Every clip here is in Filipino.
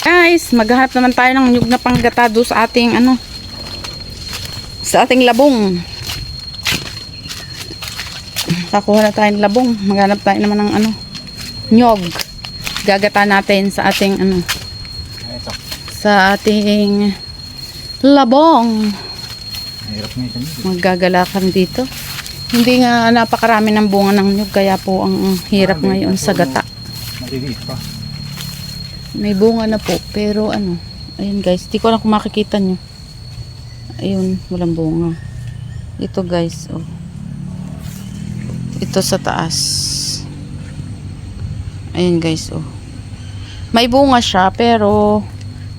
Guys, maghahanap naman tayo ng nyug na panggata doon sa ating sa ating labong. Kakuha na tayo ng labong. Maghanap tayo naman ng nyog. Gagata natin sa ating sa ating labong. Maggagalakan dito. Hindi nga napakarami ng bunga ng nyug, kaya po ang hirap ngayon sa gata. Maliliit pa. May bunga na po, pero ayun guys, di ko lang kung makikita nyo. Ayun, walang bunga. Ito guys, oh. Ito sa taas. Ayun guys, oh. May bunga siya, pero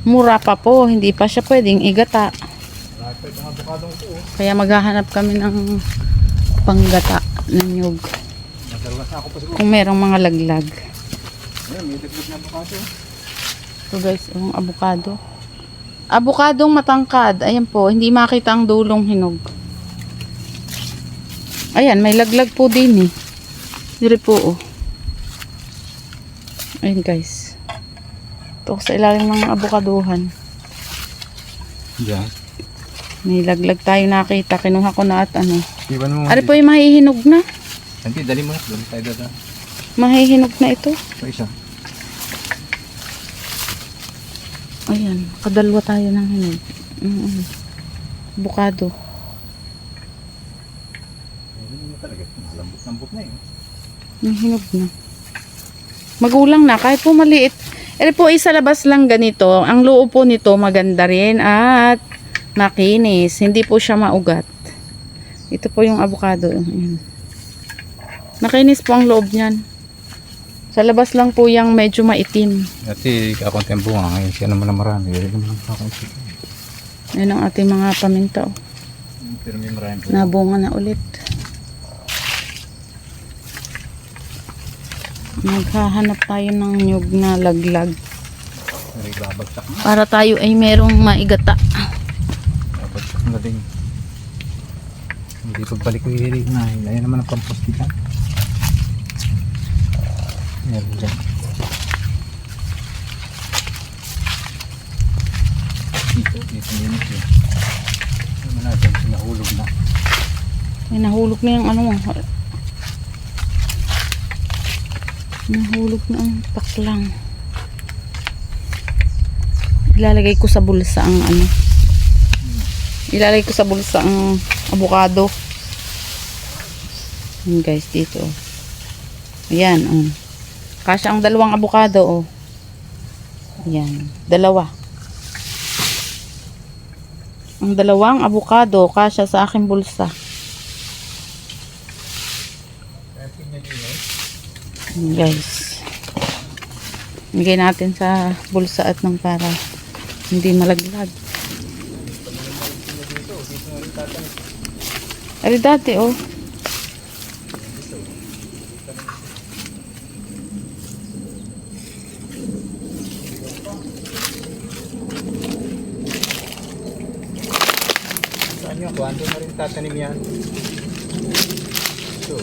mura pa po, hindi pa siya pwedeng igata. Kaya maghahanap kami ng panggata ng nyug. Kung merong mga laglag. May dagdag na avocado. Ito guys, yung avocado. Avocadong matangkad. Ayan po, hindi makita ang dulong hinog. Ayan, may laglag po din eh. Dire po oh. Ayan guys. Ito sa ilalim ng avocadohan. Diyan. May laglag tayo nakita. Kinuha ko na at Iban mo. Ari po yung mahihinog na. Hindi, dali mo na. Dali tayo dada. Mahihinog na ito. Ito isa. Ayan, kadalwa tayo ng hinog. Avocado. Lambot na yun. May hinog na. Magulang na, kahit po maliit. Ito po isa labas lang ganito. Ang loob po nito maganda rin at makinis. Hindi po siya maugat. Ito po yung avocado. Ayan. Makinis po ang loob niyan. Sa labas lang po yung medyo maitim. Dati kakunti ang bunga. Ngayon siya naman na marami. Ayan ang ating mga paminta. Oh. Pero may marami po. Nabunga na ulit. Maghahanap tayo ng nyug na laglag. May babagsak na. Para tayo ay merong maigata. Babagsak na din. Hindi pagbalik ko hilig na. Ayan naman ang pampustikan. Meron dyan. Dito yun. Ano natin, sinahulog na. Ay, nahulog na yung nahulog na ang paklang. Ilalagay ko sa bulsa ang ilalagay ko sa bulsa ang avocado. Yan guys, dito. Ayan, kasya ang dalawang avocado, oh. Ayan, dalawa. Ang dalawang avocado kasya sa aking bulsa. Ayan, guys. Bigay natin sa bulsa at nang para hindi malaglag. Ay, dati, oh. Kuwando na rin tatanim yan. So,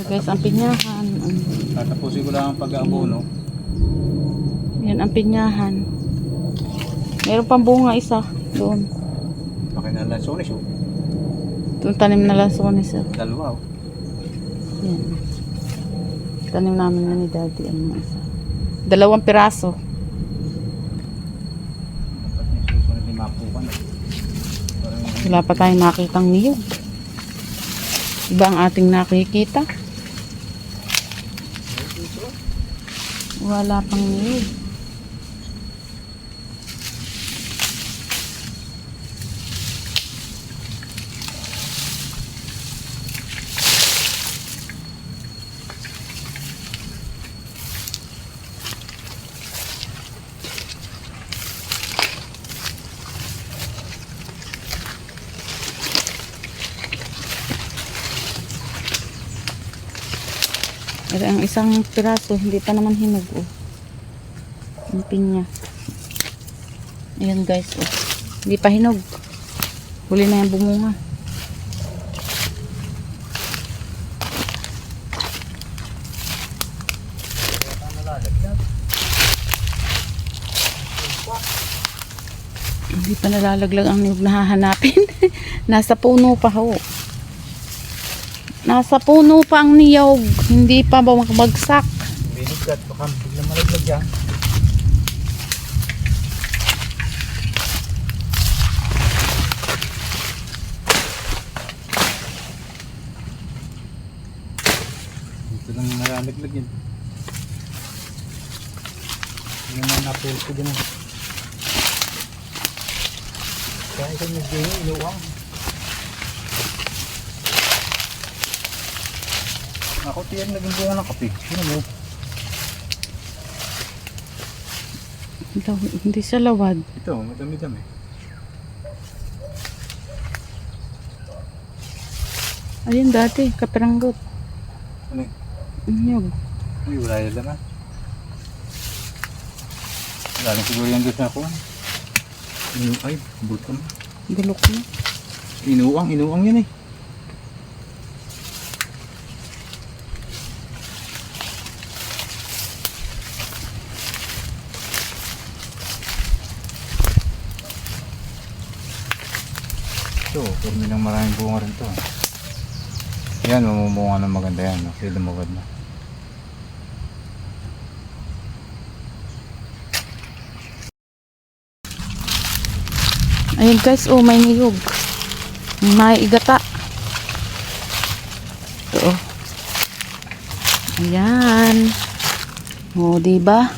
Guys, ang pinyahan. tatapusin ko lang ang pag-aabono. Yan ang pinyahan. Meron pang bunga isa doon. Bakit na lansones oh. Doon tanim na lansones. Dalawa oh. Yan. Tanim namin na ni Daddy ang mga isa. 2 piraso. Dapat yung susunod ni Mapukan oh. Wala pa tayong makitang niyog. Iba ang ating nakikita. Wala pang niyog. Pero ang isang piraso, hindi pa naman hinog, oh. Ang pinya. Ayan guys, oh. Hindi pa hinog. Huli na yung bumunga. Hindi pa nalalaglag ang niyog na hahanapin. Nasa puno pa ho. Nasa puno pa ang niyog. Hindi pa ba makabagsak? Binugat, baka biglang malaglag yan. Dito lang nalalaglag yan. Hindi naman napulpo din. Kaya ito medyo inuwang. Ako tiyan naging bunga ng kape. Sino mo? Hindi siya lawad. Ito, madami-dami. Ayun dati, kaperanggot. Ano yun? Ang niyog. Uy, wala yan lang ah. Galing siguro yan doon sa ako. Ay, bulkan. Bulok na. Inuang yan eh. Ito, purmi lang maraming bunga rin to. Yan, mamumunga ng maganda yan. No? Kaya lumagad na. Ayun guys, oh may niyog. May igata. Ito oh. Ayan. Oh, diba?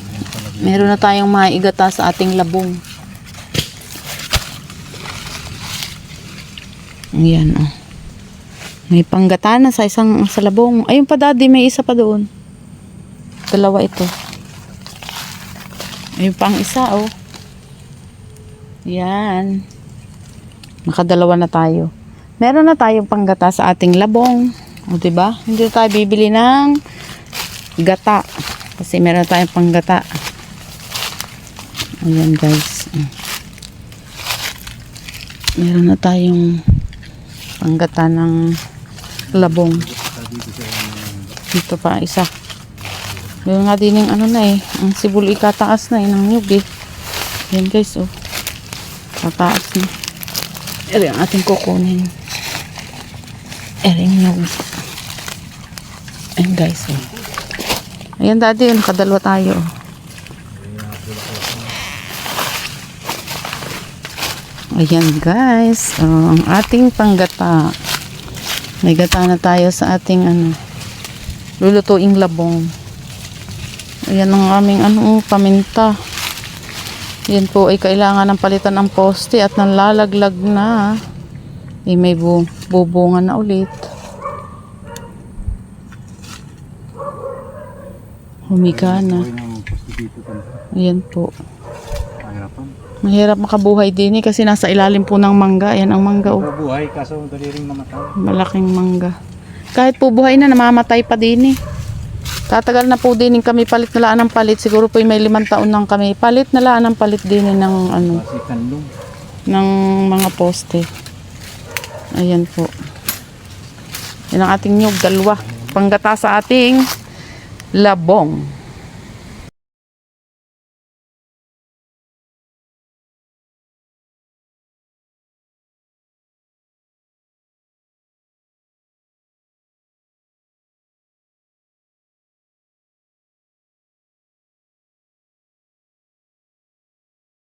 Meron na tayong maigata sa ating labong. Ayan oh. May panggata na sa isang sa labong. Ayun pa daddy, may isa pa doon. Dalawa ito. Ayun pang isa oh. Yan. Nakadalawa na tayo. Meron na tayong panggata sa ating labong. O diba? Hindi tayo bibili ng gata. Kasi meron na tayong panggata. Ayan guys. Meron na tayong panggata ng labong. Dito pa isa. Meron nga din yung ano na eh. Ang sibol ikataas na eh. Ng nyug eh. Ayan guys oh. Tataas na. Ere ang ating kukunin. Ere yung ayan guys oh. Ayan daddy, nakadalawa tayo. Ayan guys, ang ating panggata. May gata na tayo sa ating ano, lulutuing labong. Ayan ang aming ano, paminta. Yan po ay kailangan ng palitan ng poste at nalalaglag na. Eh, may bubunga na ulit. Humiga na. Ayan po. Mahirap makabuhay din eh kasi nasa ilalim po ng mangga. Ayan ang mangga oh. Buhay kaso dali ring mamatay. Malaking mangga. Kahit po buhay na, namamatay pa din eh. Tatagal na po din kami palit na laan ng palit. Siguro po may 5 taon nang kami. Palit na laan ng palit din ng ano. Ng mga poste. Ayan po. Yan ang ating nyug, dalawa. Panggata sa ating labong.